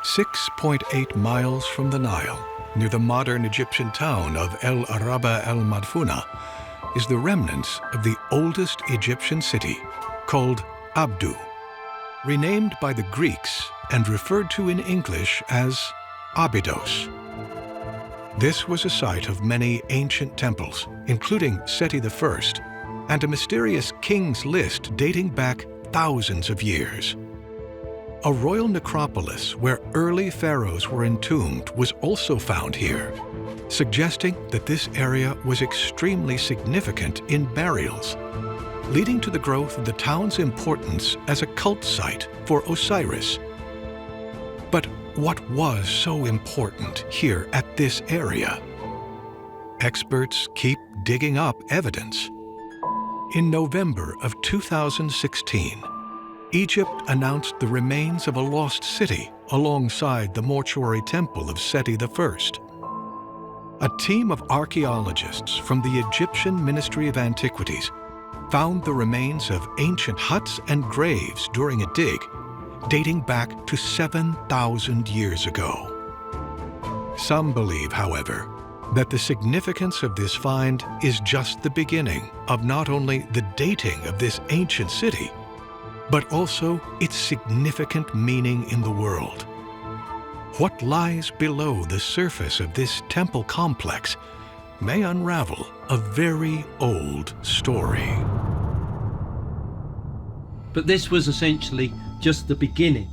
6.8 miles from the Nile, near the modern Egyptian town of El Araba El Madfuna, is the remnants of the oldest Egyptian city, called Abdu, renamed by the Greeks and referred to in English as Abydos. This was a site of many ancient temples, including Seti I, and a mysterious king's list dating back thousands of years. A royal necropolis where early pharaohs were entombed was also found here, suggesting that this area was extremely significant in burials, leading to the growth of the town's importance as a cult site for Osiris. But what was so important here at this area? Experts keep digging up evidence. In November of 2016, Egypt announced the remains of a lost city alongside the mortuary temple of Seti I. A team of archaeologists from the Egyptian Ministry of Antiquities found the remains of ancient huts and graves during a dig dating back to 7,000 years ago. Some believe, however, that the significance of this find is just the beginning of not only the dating of this ancient city, but also its significant meaning in the world. What lies below the surface of this temple complex may unravel a very old story. But this was essentially just the beginning.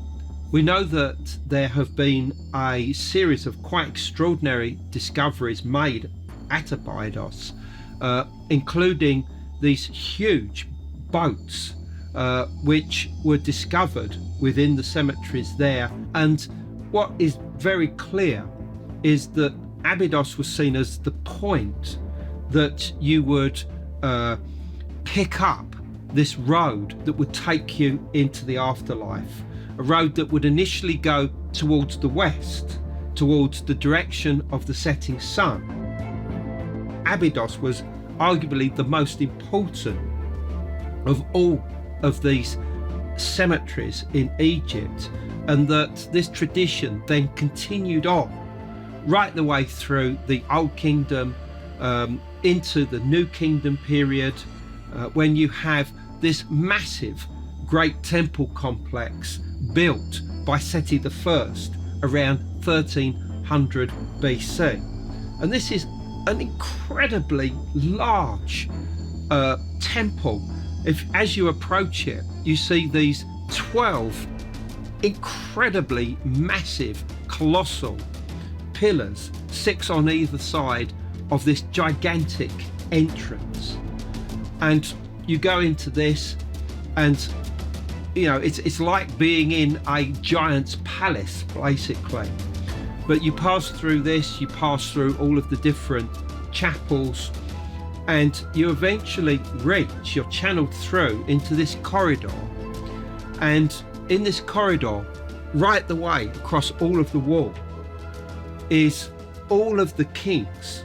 We know that there have been a series of quite extraordinary discoveries made at Abydos, including these huge boats which were discovered within the cemeteries there. And what is very clear is that Abydos was seen as the point that you would pick up this road that would take you into the afterlife, a road that would initially go towards the west, towards the direction of the setting sun. Abydos was arguably the most important of all of these cemeteries in Egypt, and that this tradition then continued on right the way through the Old Kingdom into the New Kingdom period, when you have this massive great temple complex built by Seti I around 1300 BC. And this is an incredibly large temple. As you approach it, you see these 12 incredibly massive, colossal pillars, 6 on either side of this gigantic entrance. And you go into this, and you know, it's like being in a giant's palace, basically. But you pass through this, you pass through all of the different chapels, and you eventually reach, you're channeled through into this corridor. And in this corridor, right the way across all of the wall, is all of the kings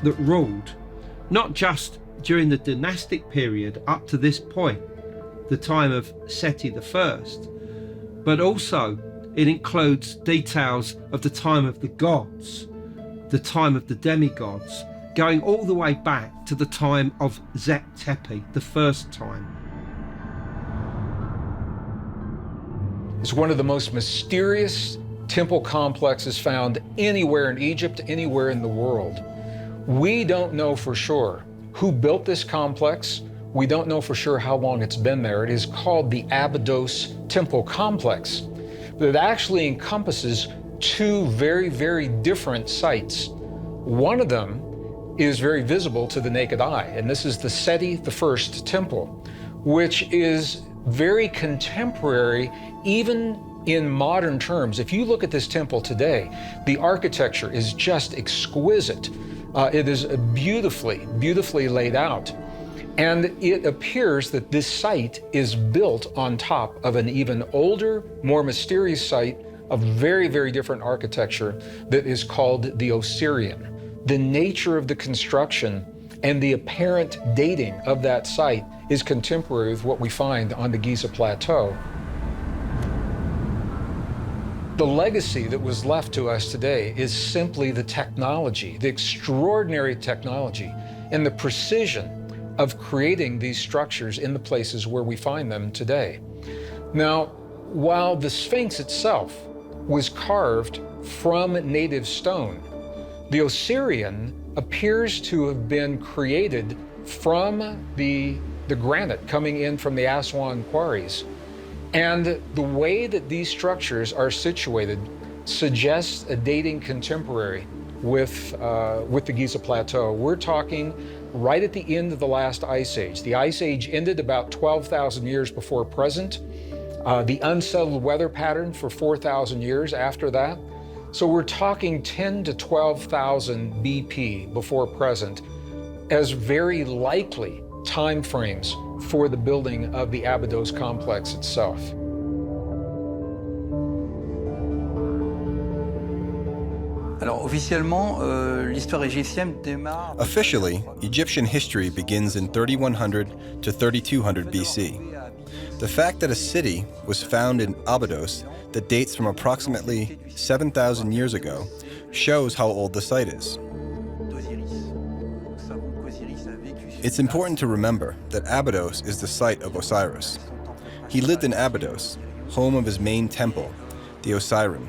that ruled, not just during the dynastic period up to this point, the time of Seti I, but also it includes details of the time of the gods, the time of the demigods, going all the way back to the time of Zet Tepi, the first time. It's one of the most mysterious temple complexes found anywhere in Egypt, anywhere in the world. We don't know for sure who built this complex. We don't know for sure how long it's been there. It is called the Abydos Temple Complex, but it actually encompasses 2 very, very different sites. One of them is very visible to the naked eye, and this is the Seti I temple, which is very contemporary even in modern terms. If you look at this temple today, the architecture is just exquisite. It is beautifully, beautifully laid out. And it appears that this site is built on top of an even older, more mysterious site of very, very different architecture that is called the Osirian. The nature of the construction and the apparent dating of that site is contemporary with what we find on the Giza Plateau. The legacy that was left to us today is simply the technology, the extraordinary technology, and the precision of creating these structures in the places where we find them today. Now, while the Sphinx itself was carved from native stone, the Osirian appears to have been created from the granite coming in from the Aswan quarries. And the way that these structures are situated suggests a dating contemporary with the Giza Plateau. We're talking right at the end of the last ice age. The ice age ended about 12,000 years before present. The unsettled weather pattern for 4,000 years after that. So we're talking 10 to 12,000 BP before present as very likely time frames for the building of the Abydos complex itself. Officially, Egyptian history begins in 3100 to 3200 BC. The fact that a city was found in Abydos that dates from approximately 7,000 years ago shows how old the site is. It's important to remember that Abydos is the site of Osiris. He lived in Abydos, home of his main temple, the Osirian.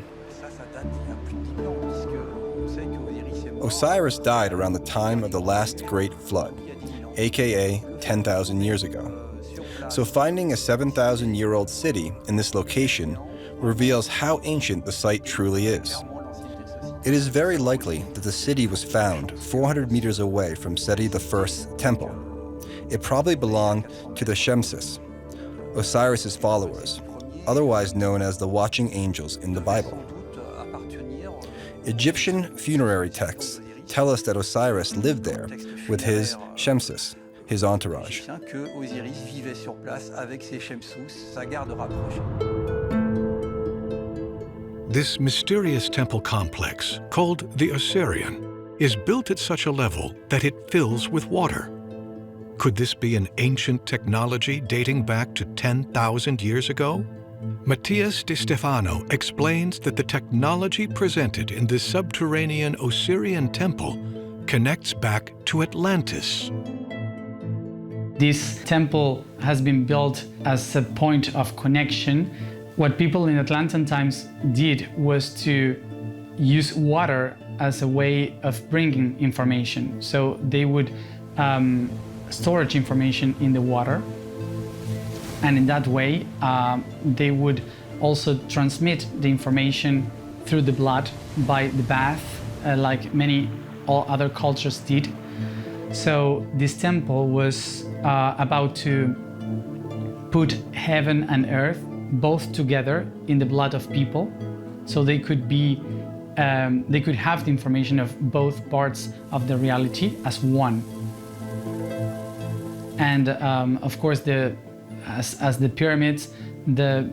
Osiris died around the time of the last great flood, aka 10,000 years ago. So finding a 7,000-year-old city in this location reveals how ancient the site truly is. It is very likely that the city was found 400 meters away from Seti I's temple. It probably belonged to the Shemsis, Osiris's followers, otherwise known as the watching angels in the Bible. Egyptian funerary texts tell us that Osiris lived there with his Shemsis, his entourage. This mysterious temple complex, called the Osirian, is built at such a level that it fills with water. Could this be an ancient technology dating back to 10,000 years ago? Matias de Stefano explains that the technology presented in this subterranean Osirian temple connects back to Atlantis. This temple has been built as a point of connection. What people in Atlantean times did was to use water as a way of bringing information. So they would storage information in the water, and in that way they would also transmit the information through the blood by the bath, like all other cultures did. So this temple was about to put heaven and earth both together in the blood of people, so they could have the information of both parts of the reality as one. And of course, as the pyramids, the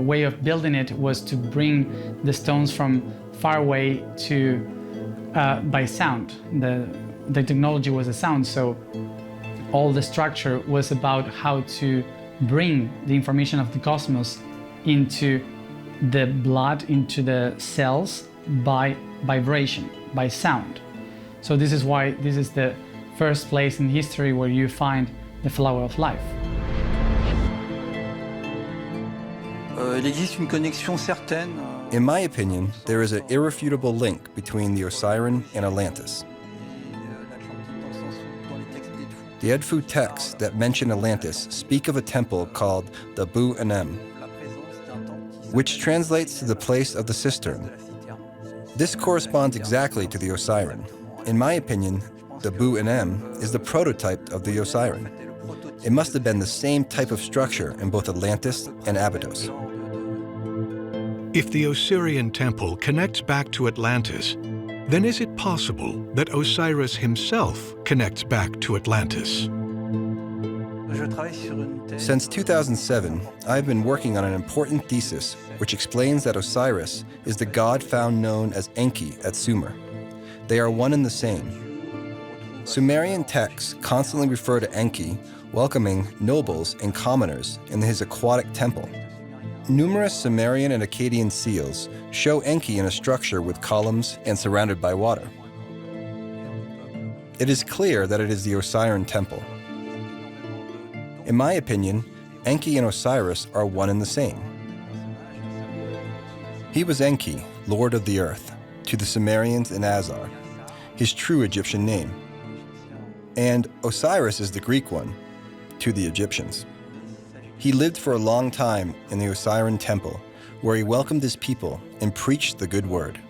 way of building it was to bring the stones from far away to by sound. The technology was a sound, so all the structure was about how to bring the information of the cosmos into the blood, into the cells by vibration, by sound. So this is why this is the first place in history where you find the flower of life. In my opinion, there is an irrefutable link between the Osirian and Atlantis. The Edfu texts that mention Atlantis speak of a temple called the Bu Enem, which translates to the place of the cistern. This corresponds exactly to the Osirian. In my opinion, the Bu Enem is the prototype of the Osirian. It must have been the same type of structure in both Atlantis and Abydos. If the Osirian temple connects back to Atlantis, then is it possible that Osiris himself connects back to Atlantis? Since 2007, I've been working on an important thesis which explains that Osiris is the god found known as Enki at Sumer. They are one and the same. Sumerian texts constantly refer to Enki welcoming nobles and commoners in his aquatic temple. Numerous Sumerian and Akkadian seals show Enki in a structure with columns and surrounded by water. It is clear that it is the Osirian temple. In my opinion, Enki and Osiris are one and the same. He was Enki, Lord of the Earth, to the Sumerians and Azar, his true Egyptian name. And Osiris is the Greek one, to the Egyptians. He lived for a long time in the Osirian temple, where he welcomed his people and preached the good word.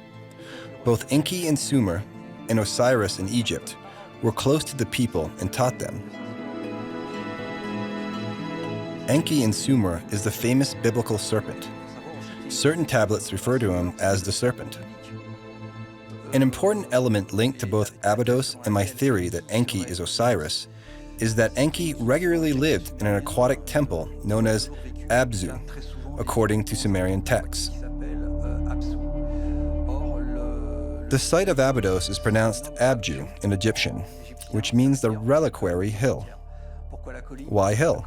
Both Enki in Sumer and Osiris in Egypt were close to the people and taught them. Enki in Sumer is the famous biblical serpent. Certain tablets refer to him as the serpent. An important element linked to both Abydos and my theory that Enki is Osiris is that Enki regularly lived in an aquatic temple known as Abzu, according to Sumerian texts. The site of Abydos is pronounced Abju in Egyptian, which means the reliquary hill. Why hill?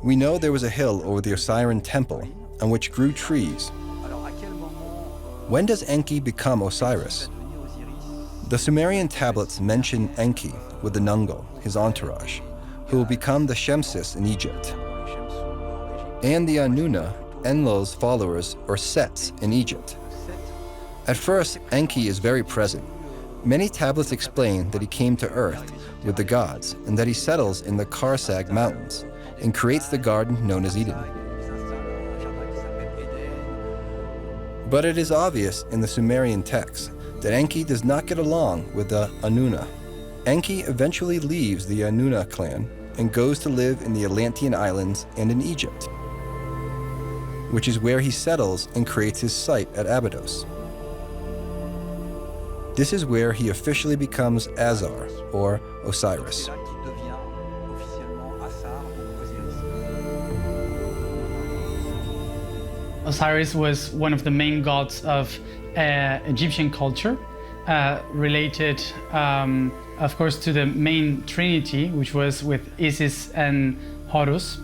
We know there was a hill over the Osirian temple on which grew trees. When does Enki become Osiris? The Sumerian tablets mention Enki with the Nungal, his entourage, who will become the Shemsis in Egypt, and the Anuna, Enlil's followers, or Sets, in Egypt. At first, Enki is very present. Many tablets explain that he came to Earth with the gods and that he settles in the Karsag Mountains and creates the garden known as Eden. But it is obvious in the Sumerian texts that Enki does not get along with the Anuna. Enki eventually leaves the Anuna clan and goes to live in the Atlantean Islands and in Egypt, which is where he settles and creates his site at Abydos. This is where he officially becomes Azar, or Osiris. Osiris was one of the main gods of Egyptian culture, related, of course, to the main trinity, which was with Isis and Horus.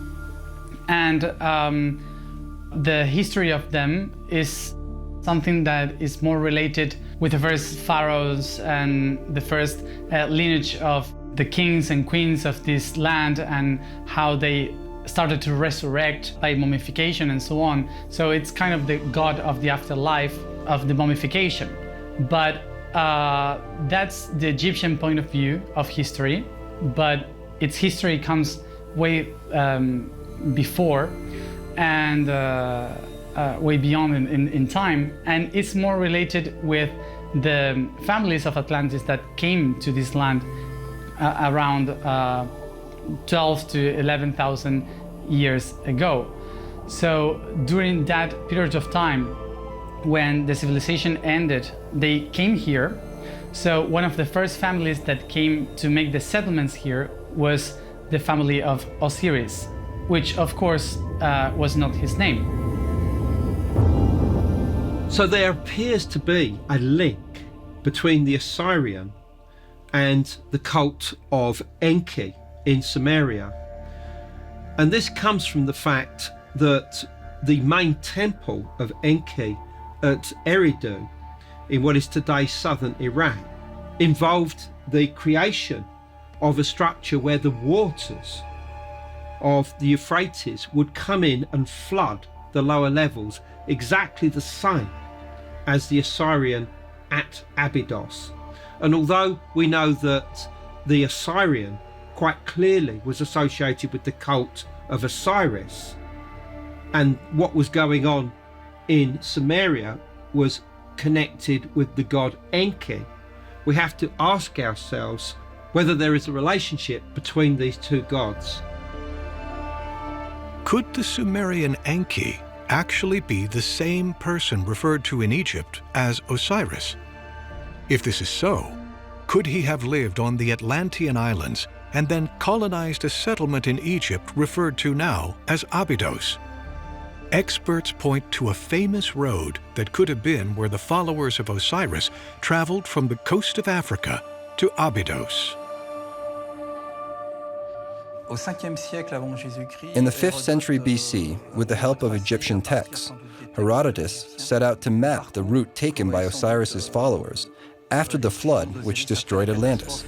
And the history of them is something that is more related with the first pharaohs and the first lineage of the kings and queens of this land, and how they started to resurrect by mummification and so on. So it's kind of the god of the afterlife of the mummification. But that's the Egyptian point of view of history, but its history comes way before and way beyond in time, and it's more related with the families of Atlantis that came to this land around 12 to 11,000 years ago. So during that period of time, when the civilization ended, they came here. So one of the first families that came to make the settlements here was the family of Osiris, which of course was not his name. So there appears to be a link between the Osirian and the cult of Enki in Sumeria. And this comes from the fact that the main temple of Enki at Eridu, in what is today southern Iraq, involved the creation of a structure where the waters of the Euphrates would come in and flood the lower levels, exactly the same as the Osirian at Abydos. And although we know that the Osirian quite clearly was associated with the cult of Osiris, and what was going on in Sumeria was connected with the god Enki, we have to ask ourselves whether there is a relationship between these two gods. Could the Sumerian Enki actually be the same person referred to in Egypt as Osiris? If this is so, could he have lived on the Atlantean Islands and then colonized a settlement in Egypt referred to now as Abydos? Experts point to a famous road that could have been where the followers of Osiris traveled from the coast of Africa to Abydos. In the 5th century BC, with the help of Egyptian texts, Herodotus set out to map the route taken by Osiris's followers after the flood which destroyed Atlantis.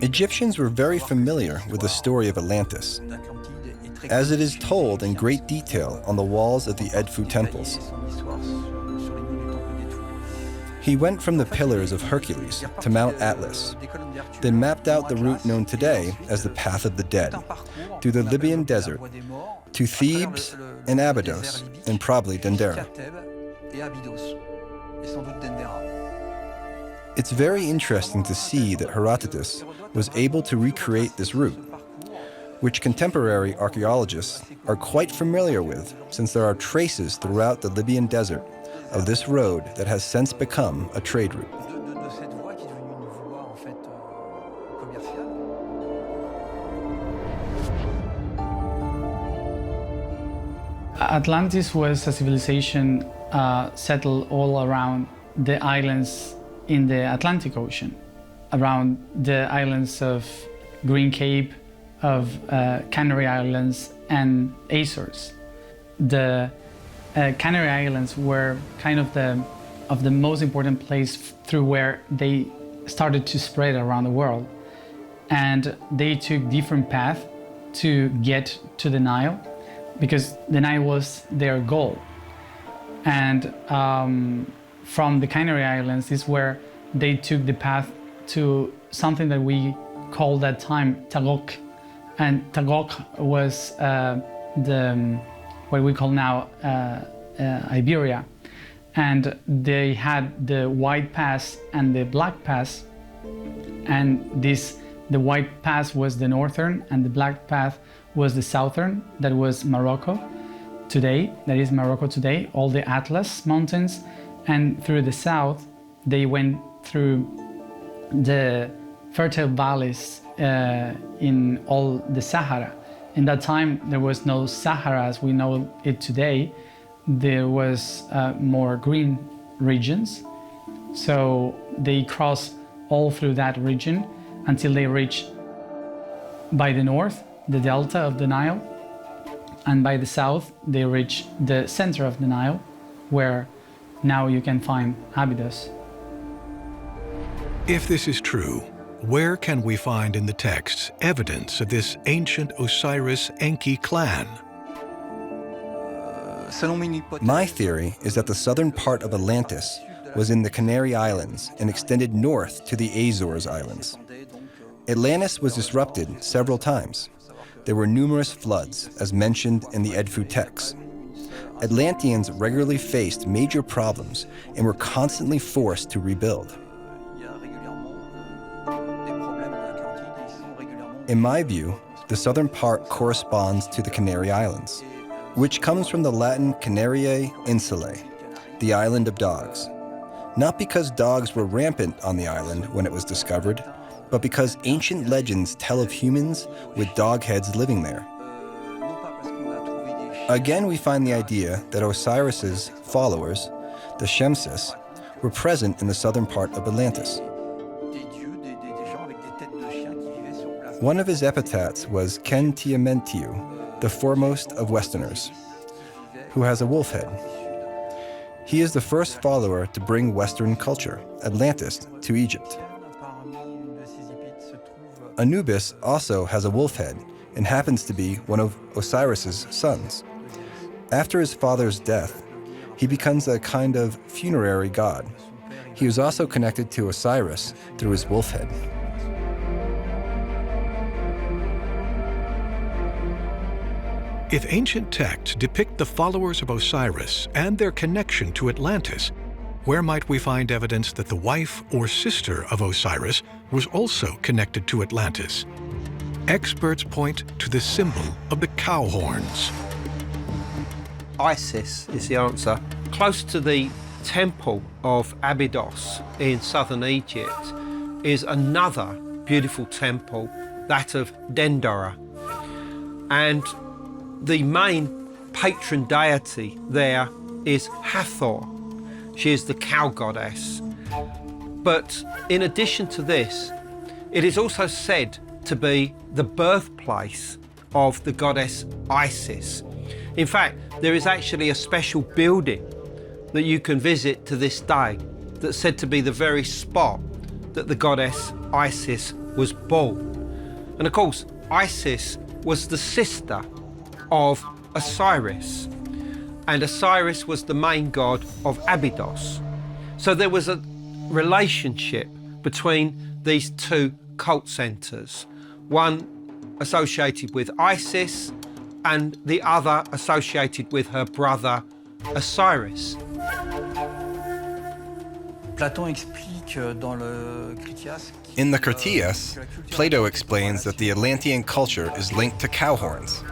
Egyptians were very familiar with the story of Atlantis, as it is told in great detail on the walls of the Edfu temples. He went from the Pillars of Hercules to Mount Atlas, then mapped out the route known today as the Path of the Dead, through the Libyan desert, to Thebes and Abydos, and probably Dendera. It's very interesting to see that Herodotus was able to recreate this route, which contemporary archaeologists are quite familiar with, since there are traces throughout the Libyan desert of this road that has since become a trade route. Atlantis was a civilization settled all around the islands in the Atlantic Ocean, around the islands of Green Cape, of Canary Islands, and Azores. The Canary Islands were kind of the most important place through where they started to spread around the world. And they took different paths to get to the Nile, because the Nile was their goal. And from the Canary Islands is where they took the path to something that we called that time Tagok. And Tagok was what we call now Iberia. And they had the White Pass and the Black Pass. And the White Pass was the northern, and the Black Pass was the southern. That was Morocco today. That is Morocco today. All the Atlas mountains, and through the south, they went through the fertile valleys in all the Sahara. In that time, there was no Sahara as we know it today. There was more green regions. So they crossed all through that region until they reached, by the north, the delta of the Nile, and by the south, they reached the center of the Nile, where now you can find Abydos. If this is true, where can we find in the texts evidence of this ancient Osiris-Enki clan? My theory is that the southern part of Atlantis was in the Canary Islands and extended north to the Azores Islands. Atlantis was disrupted several times. There were numerous floods, as mentioned in the Edfu texts. Atlanteans regularly faced major problems and were constantly forced to rebuild. In my view, the southern part corresponds to the Canary Islands, which comes from the Latin Canariae Insulae, the island of dogs. Not because dogs were rampant on the island when it was discovered, but because ancient legends tell of humans with dog heads living there. Again, we find the idea that Osiris's followers, the Shemsis, were present in the southern part of Atlantis. One of his epitaphs was Ken Tiamentiu, the foremost of Westerners, who has a wolf head. He is the first follower to bring Western culture, Atlantis, to Egypt. Anubis also has a wolf head and happens to be one of Osiris's sons. After his father's death, he becomes a kind of funerary god. He is also connected to Osiris through his wolf head. If ancient texts depict the followers of Osiris and their connection to Atlantis, where might we find evidence that the wife or sister of Osiris was also connected to Atlantis? Experts point to the symbol of the cow horns. Isis is the answer. Close to the temple of Abydos in southern Egypt is another beautiful temple, that of Dendera. And the main patron deity there is Hathor. She is the cow goddess. But in addition to this, it is also said to be the birthplace of the goddess Isis. In fact, there is actually a special building that you can visit to this day that's said to be the very spot that the goddess Isis was born. And of course, Isis was the sister of Osiris, and Osiris was the main god of Abydos. So there was a relationship between these two cult centers, one associated with Isis and the other associated with her brother Osiris. In the Critias, Plato explains that the Atlantean culture is linked to cow horns.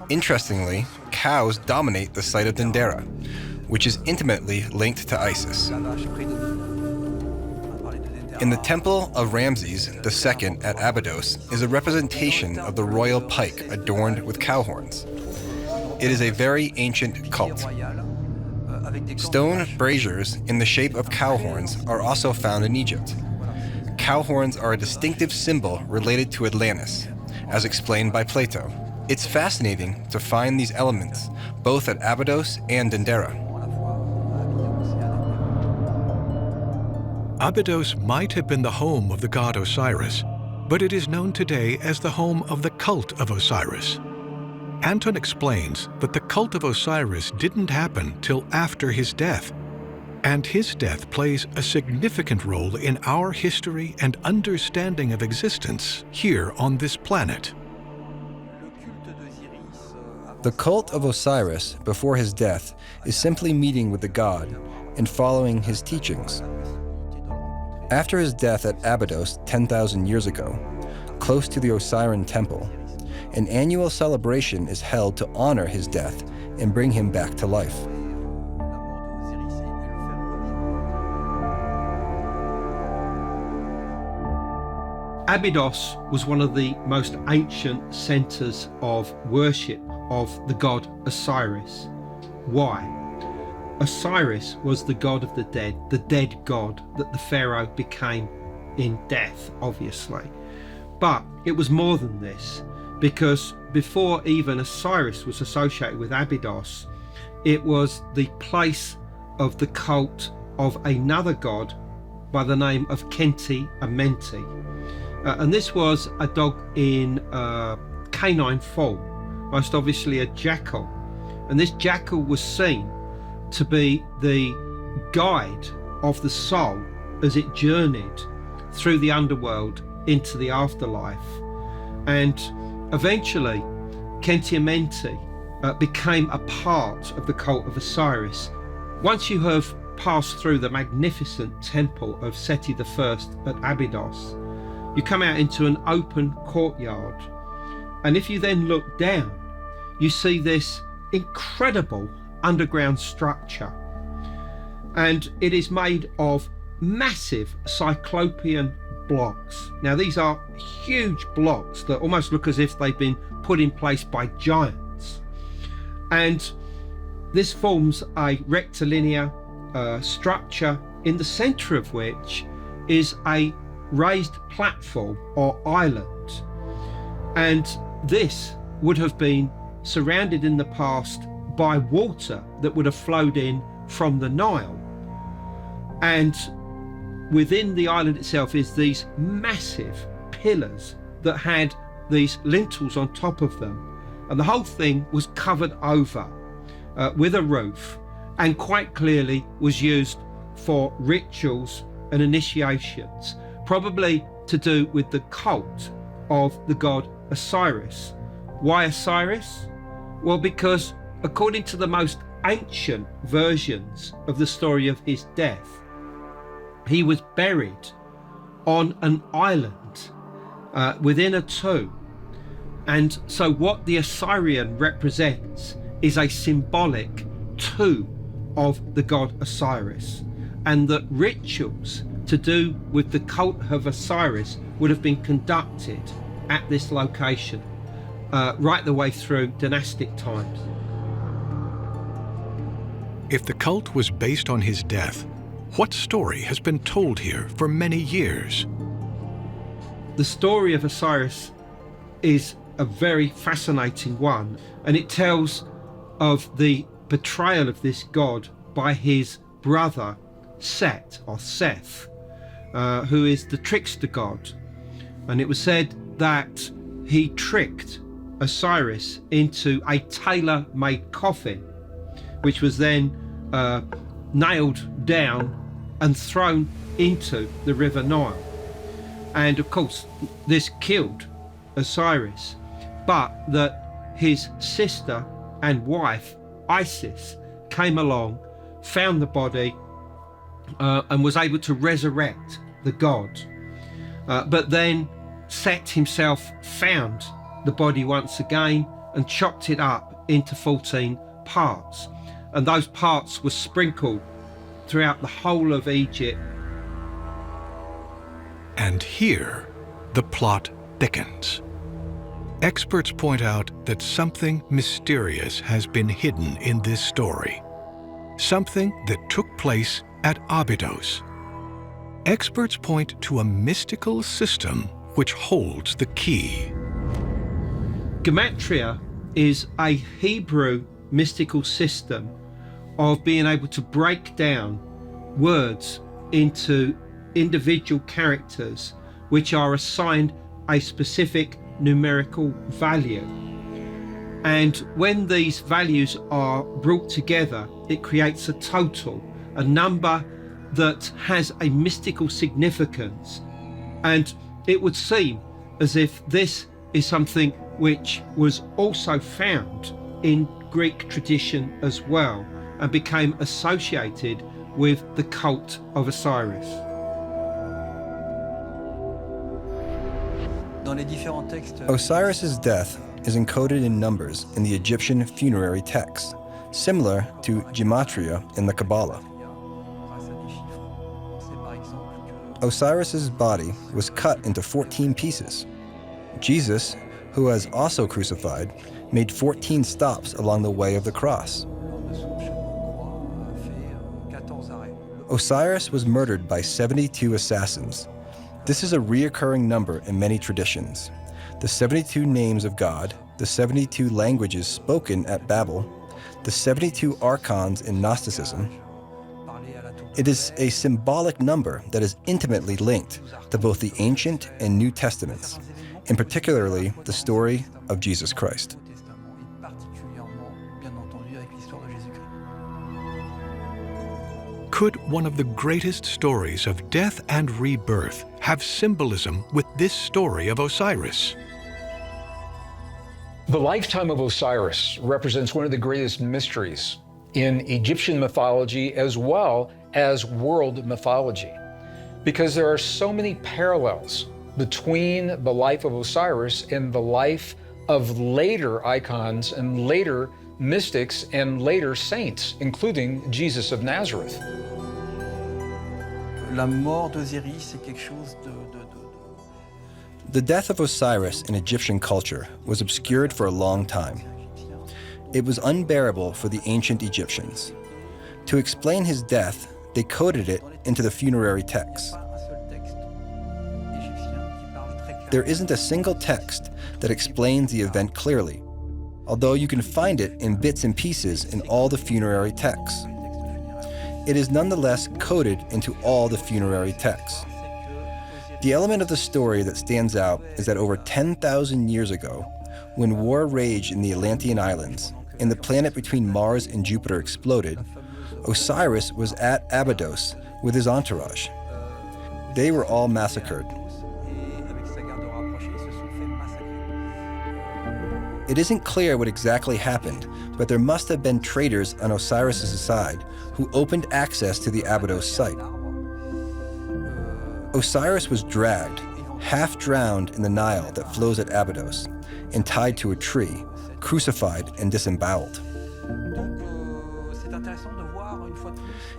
Interestingly, cows dominate the site of Dendera, which is intimately linked to Isis. In the temple of Ramses II at Abydos is a representation of the royal pike adorned with cow horns. It is a very ancient cult. Stone braziers in the shape of cow horns are also found in Egypt. Cow horns are a distinctive symbol related to Atlantis, as explained by Plato. It's fascinating to find these elements both at Abydos and Dendera. Abydos might have been the home of the god Osiris, but it is known today as the home of the cult of Osiris. Anton explains that the cult of Osiris didn't happen till after his death, and his death plays a significant role in our history and understanding of existence here on this planet. The cult of Osiris before his death is simply meeting with the god and following his teachings. After his death at Abydos 10,000 years ago, close to the Osirian temple, an annual celebration is held to honor his death and bring him back to life. Abydos was one of the most ancient centers of worship of the god Osiris. Why? Osiris was the god of the dead god that the pharaoh became in death, obviously. But it was more than this, because before even Osiris was associated with Abydos, it was the place of the cult of another god by the name of Kenti Amenti. And this was a dog in canine form, most obviously a jackal. And this jackal was seen to be the guide of the soul as it journeyed through the underworld into the afterlife. And eventually, Kenti Amenti became a part of the cult of Osiris. Once you have passed through the magnificent temple of Seti I at Abydos, you come out into an open courtyard. And if you then look down, you see this incredible underground structure, and it is made of massive cyclopean blocks. Now these are huge blocks that almost look as if they've been put in place by giants, and this forms a rectilinear structure, in the center of which is a raised platform or island, and this would have been surrounded in the past by water that would have flowed in from the Nile. And within the island itself is these massive pillars that had these lintels on top of them, and the whole thing was covered over with a roof, and quite clearly was used for rituals and initiations, probably to do with the cult of the god Osiris. Why Osiris? Well, because according to the most ancient versions of the story of his death, he was buried on an island within a tomb. And so what the Osirian represents is a symbolic tomb of the god Osiris, and that rituals to do with the cult of Osiris would have been conducted at this location right the way through dynastic times. If the cult was based on his death, what story has been told here for many years? The story of Osiris is a very fascinating one, and it tells of the betrayal of this god by his brother Set, or Seth, who is the trickster god. And it was said that he tricked Osiris into a tailor-made coffin, which was then nailed down and thrown into the River Nile. And of course this killed Osiris, but that his sister and wife Isis came along, found the body, and was able to resurrect the god. But then Set himself found the body once again and chopped it up into 14 parts, and those parts were sprinkled throughout the whole of Egypt. And here, the plot thickens. Experts point out that something mysterious has been hidden in this story, something that took place at Abydos. Experts point to a mystical system which holds the key. Gematria is a Hebrew mystical system of being able to break down words into individual characters which are assigned a specific numerical value. And when these values are brought together, it creates a total, a number that has a mystical significance. And it would seem as if this is something which was also found in Greek tradition as well, and became associated with the cult of Osiris. Osiris's death is encoded in numbers in the Egyptian funerary texts, similar to gematria in the Kabbalah. Osiris's body was cut into 14 pieces. Jesus, who was also crucified, made 14 stops along the way of the cross. Osiris was murdered by 72 assassins. This is a reoccurring number in many traditions. The 72 names of God, the 72 languages spoken at Babel, the 72 archons in Gnosticism. It is a symbolic number that is intimately linked to both the Ancient and New Testaments, and particularly the story of Jesus Christ. Could one of the greatest stories of death and rebirth have symbolism with this story of Osiris? The lifetime of Osiris represents one of the greatest mysteries in Egyptian mythology as well as world mythology, because there are so many parallels between the life of Osiris and the life of later icons and later mystics and later saints, including Jesus of Nazareth. The death of Osiris in Egyptian culture was obscured for a long time. It was unbearable for the ancient Egyptians. To explain his death, they coded it into the funerary texts. There isn't a single text that explains the event clearly, although you can find it in bits and pieces in all the funerary texts. It is nonetheless coded into all the funerary texts. The element of the story that stands out is that over 10,000 years ago, when war raged in the Atlantean Islands and the planet between Mars and Jupiter exploded, Osiris was at Abydos with his entourage. They were all massacred. It isn't clear what exactly happened, but there must have been traitors on Osiris' side who opened access to the Abydos site. Osiris was dragged, half drowned in the Nile that flows at Abydos, and tied to a tree, crucified and disemboweled.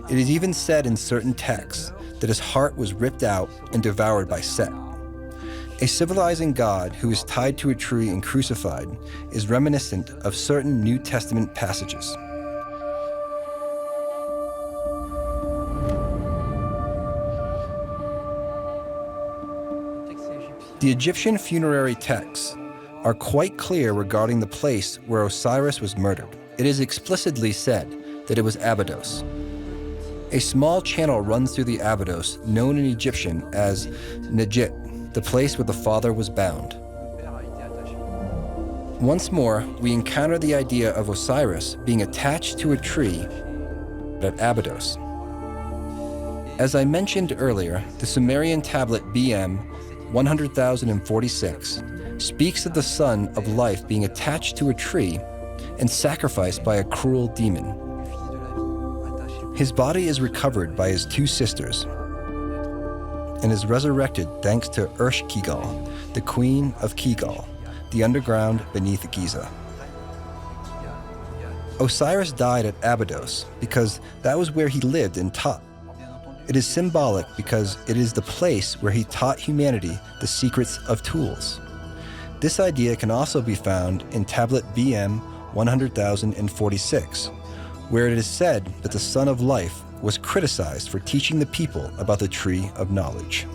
It is even said in certain texts that his heart was ripped out and devoured by Set. A civilizing god who is tied to a tree and crucified is reminiscent of certain New Testament passages. The Egyptian funerary texts are quite clear regarding the place where Osiris was murdered. It is explicitly said that it was Abydos. A small channel runs through the Abydos, known in Egyptian as Nejit, the place where the father was bound. Once more, we encounter the idea of Osiris being attached to a tree at Abydos. As I mentioned earlier, the Sumerian tablet BM 100,046 speaks of the Son of Life being attached to a tree and sacrificed by a cruel demon. His body is recovered by his two sisters and is resurrected thanks to Ershkigal, the queen of Kigal, the underground beneath Giza. Osiris died at Abydos because that was where he lived and taught. It is symbolic because it is the place where he taught humanity the secrets of tools. This idea can also be found in tablet BM 100,046, where it is said that the Son of Life was criticized for teaching the people about the tree of knowledge.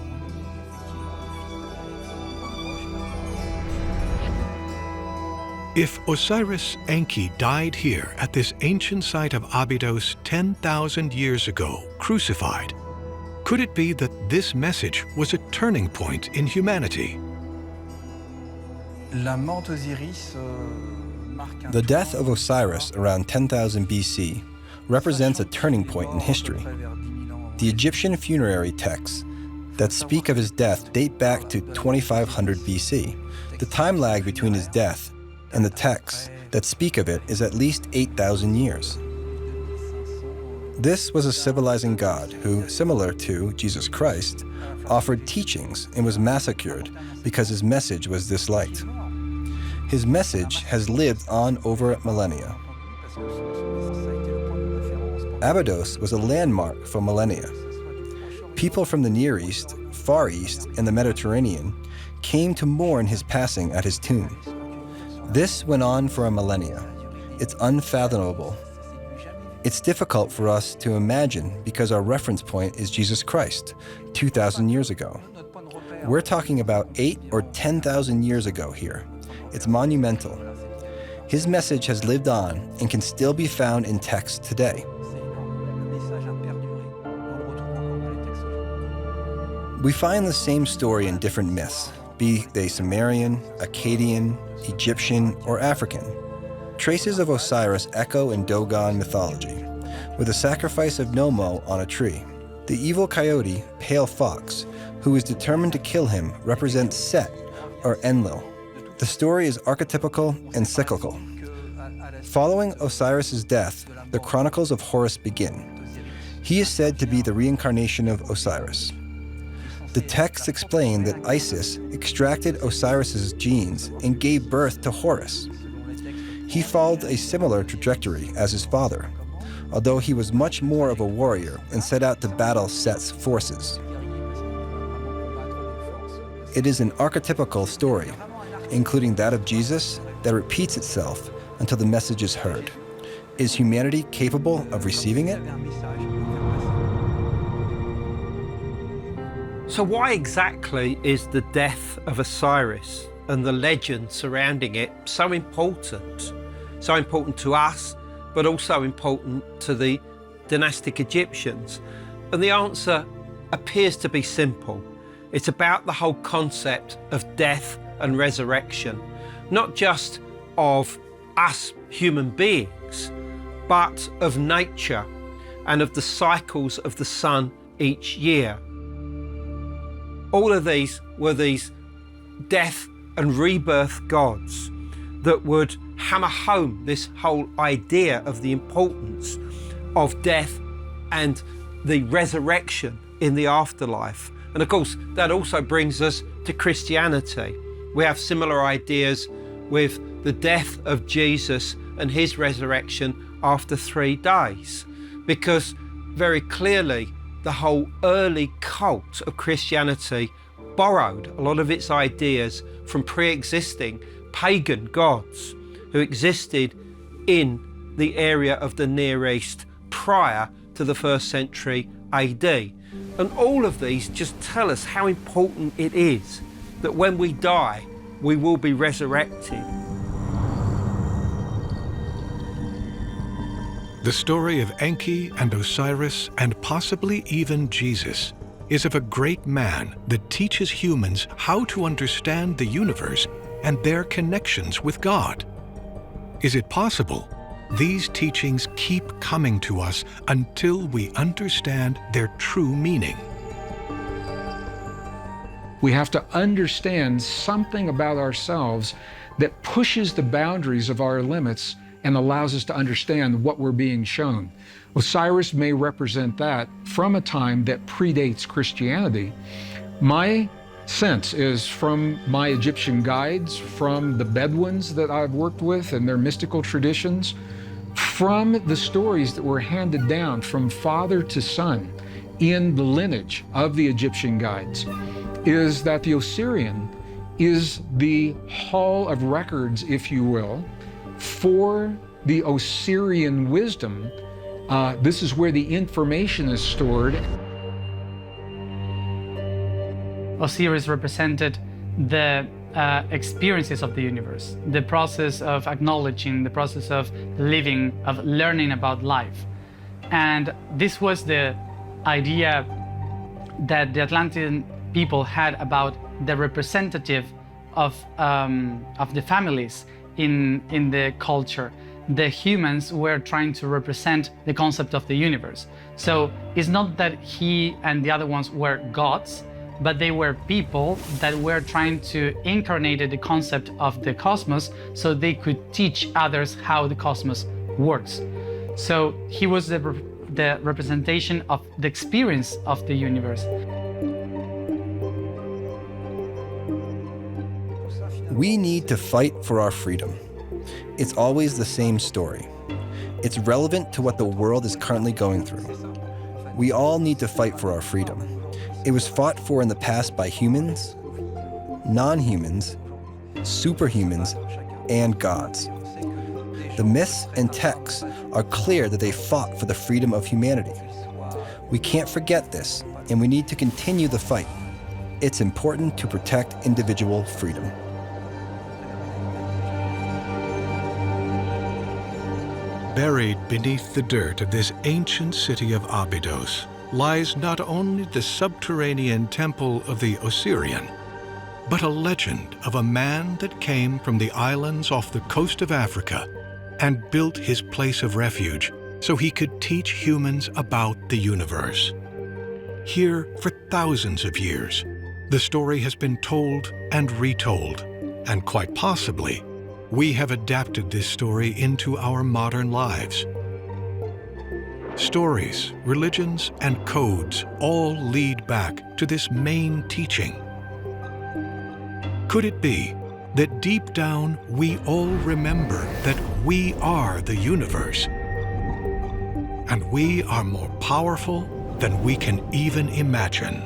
If Osiris Enki died here at this ancient site of Abydos 10,000 years ago, crucified, could it be that this message was a turning point in humanity? The death of Osiris around 10,000 BC represents a turning point in history. The Egyptian funerary texts that speak of his death date back to 2500 BC. The time lag between his death and the texts that speak of it is at least 8,000 years. This was a civilizing God who, similar to Jesus Christ, offered teachings and was massacred because his message was disliked. His message has lived on over millennia. Abydos was a landmark for millennia. People from the Near East, Far East, and the Mediterranean came to mourn his passing at his tomb. This went on for a millennia. It's unfathomable. It's difficult for us to imagine because our reference point is Jesus Christ, 2,000 years ago. We're talking about 8,000 or 10,000 years ago here. It's monumental. His message has lived on and can still be found in text today. We find the same story in different myths, be they Sumerian, Akkadian, Egyptian, or African. Traces of Osiris echo in Dogon mythology, with the sacrifice of Nomo on a tree. The evil coyote, Pale Fox, who is determined to kill him, represents Set, or Enlil. The story is archetypical and cyclical. Following Osiris's death, the chronicles of Horus begin. He is said to be the reincarnation of Osiris. The texts explain that Isis extracted Osiris's genes and gave birth to Horus. He followed a similar trajectory as his father, although he was much more of a warrior and set out to battle Set's forces. It is an archetypical story, including that of Jesus, that repeats itself until the message is heard. Is humanity capable of receiving it? So why exactly is the death of Osiris and the legend surrounding it so important? So important to us, but also important to the dynastic Egyptians? And the answer appears to be simple. It's about the whole concept of death and resurrection, not just of us human beings, but of nature and of the cycles of the sun each year. All of these were these death and rebirth gods that would hammer home this whole idea of the importance of death and the resurrection in the afterlife. And of course, that also brings us to Christianity. We have similar ideas with the death of Jesus and his resurrection after 3 days, because very clearly the whole early cult of Christianity borrowed a lot of its ideas from pre-existing pagan gods who existed in the area of the Near East prior to the 1st century AD. And all of these just tell us how important it is that when we die, we will be resurrected. The story of Enki and Osiris, and possibly even Jesus, is of a great man that teaches humans how to understand the universe and their connections with God. Is it possible these teachings keep coming to us until we understand their true meaning? We have to understand something about ourselves that pushes the boundaries of our limits and allows us to understand what we're being shown. Osiris may represent that from a time that predates Christianity. My sense is from my Egyptian guides, from the Bedouins that I've worked with and their mystical traditions, from the stories that were handed down from father to son in the lineage of the Egyptian guides, is that the Osirian is the hall of records, if you will, for the Osirian wisdom. This is where the information is stored. Osiris represented the experiences of the universe, the process of acknowledging, the process of living, of learning about life. And this was the idea that the Atlantean people had about the representative of the families in the culture. The humans were trying to represent the concept of the universe. So it's not that he and the other ones were gods, but they were people that were trying to incarnate the concept of the cosmos so they could teach others how the cosmos works. So he was the representation of the experience of the universe. We need to fight for our freedom. It's always the same story. It's relevant to what the world is currently going through. We all need to fight for our freedom. It was fought for in the past by humans, non-humans, superhumans, and gods. The myths and texts are clear that they fought for the freedom of humanity. We can't forget this, and we need to continue the fight. It's important to protect individual freedom. Buried beneath the dirt of this ancient city of Abydos lies not only the subterranean temple of the Osirian, but a legend of a man that came from the islands off the coast of Africa and built his place of refuge so he could teach humans about the universe. Here, for thousands of years, the story has been told and retold, and quite possibly, we have adapted this story into our modern lives. Stories, religions, and codes all lead back to this main teaching. Could it be that deep down we all remember that we are the universe, and we are more powerful than we can even imagine?